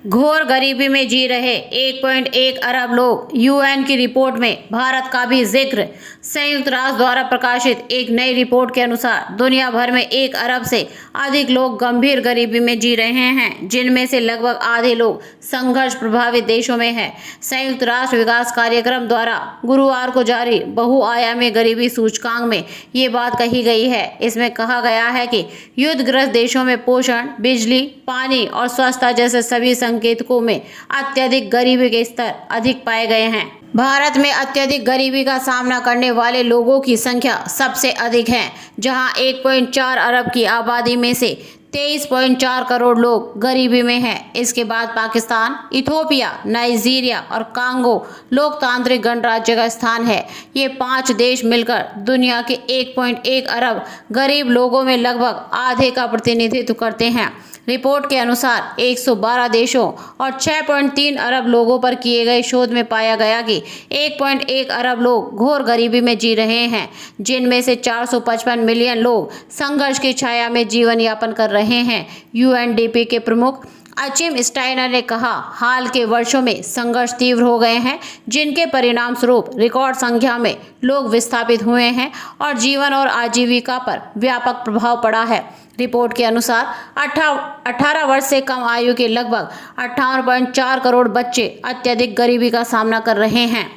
घोर गरीबी में जी रहे 1.1 अरब लोग। यूएन की रिपोर्ट में भारत का भी जिक्र। संयुक्त राष्ट्र द्वारा प्रकाशित एक नई रिपोर्ट के अनुसार दुनिया भर में 1 अरब से अधिक लोग गंभीर गरीबी में जी रहे हैं, जिनमें से लगभग आधे लोग संघर्ष प्रभावित देशों में हैं। संयुक्त राष्ट्र विकास कार्यक्रम द्वारा गुरुवार को जारी बहुआयामी गरीबी सूचकांक में ये बात कही गई है। इसमें कहा गया है कि युद्धग्रस्त देशों में पोषण, बिजली, पानी और स्वच्छता जैसे सभी संकेतकों में अत्यधिक गरीबी के स्तर अधिक पाए गए हैं। भारत में अत्यधिक गरीबी का सामना करने वाले लोगों की संख्या सबसे अधिक है, जहां 1.4 अरब की आबादी में से 23.4 करोड़ लोग गरीबी में हैं। इसके बाद पाकिस्तान, इथोपिया, नाइजीरिया और कांगो लोकतांत्रिक गणराज्य का स्थान है। ये 5 देश मिलकर दुनिया के 1.1 अरब गरीब लोगों में लगभग आधे का प्रतिनिधित्व करते हैं। रिपोर्ट के अनुसार 112 देशों और 6.3 अरब लोगों पर किए गए शोध में पाया गया कि 1.1 अरब लोग घोर गरीबी में जी रहे हैं, जिनमें से 455 मिलियन लोग संघर्ष की छाया में जीवन यापन कर रहे हैं। यूएनडीपी के प्रमुख अचिम स्टाइनर ने कहा, हाल के वर्षों में संघर्ष तीव्र हो गए हैं, जिनके परिणाम स्वरूप रिकॉर्ड संख्या में लोग विस्थापित हुए हैं और जीवन और आजीविका पर व्यापक प्रभाव पड़ा है। रिपोर्ट के अनुसार 18 वर्ष से कम आयु के लगभग 58.4 करोड़ बच्चे अत्यधिक गरीबी का सामना कर रहे हैं,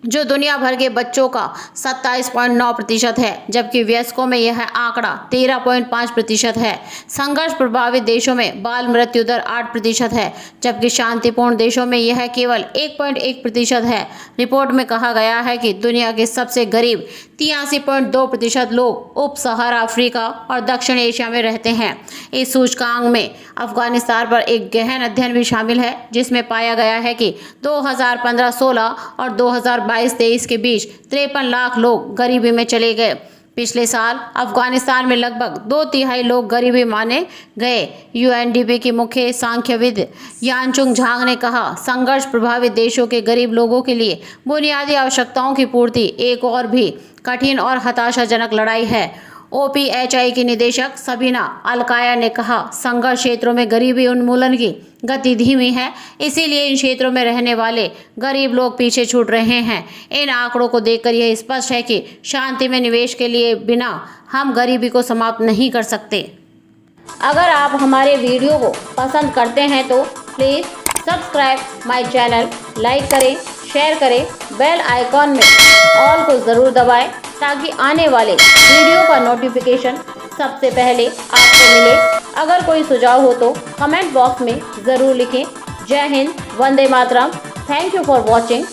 जो दुनिया भर के बच्चों का 27.9% है, जबकि वयस्कों में यह आंकड़ा 13.5% है। संघर्ष प्रभावित देशों में बाल मृत्यु दर 8% है, जबकि शांतिपूर्ण देशों में यह केवल 1.1% है। रिपोर्ट में कहा गया है कि दुनिया के सबसे गरीब 83.2% लोग उप सहारा अफ्रीका और दक्षिण एशिया में रहते हैं। इस सूचकांक में अफगानिस्तान पर एक गहन अध्ययन भी शामिल है, जिसमें पाया गया है कि 2015-16 और 2022-23 के बीच 53 लाख लोग गरीबी में चले गए। पिछले साल अफगानिस्तान में लगभग 2/3 लोग गरीबी माने गए। यूएनडीपी की मुख्य सांख्यविद यानचुंग झांग ने कहा, संघर्ष प्रभावित देशों के गरीब लोगों के लिए बुनियादी आवश्यकताओं की पूर्ति एक और भी कठिन और हताशाजनक लड़ाई है। ओपीएचआई की निदेशक सबीना अलकाया ने कहा, संघर्ष क्षेत्रों में गरीबी उन्मूलन की गति धीमी है, इसीलिए इन क्षेत्रों में रहने वाले गरीब लोग पीछे छूट रहे हैं। इन आंकड़ों को देखकर यह स्पष्ट है कि शांति में निवेश के लिए बिना हम गरीबी को समाप्त नहीं कर सकते। अगर आप हमारे वीडियो को पसंद करते हैं तो please subscribe my channel, like करें, शेयर करें, बेल आइकॉन में ऑल को ज़रूर दबाएं, ताकि आने वाले वीडियो का नोटिफिकेशन सबसे पहले आपको मिले। अगर कोई सुझाव हो तो कमेंट बॉक्स में ज़रूर लिखें। जय हिंद, वंदे मातरम। Thank you for watching.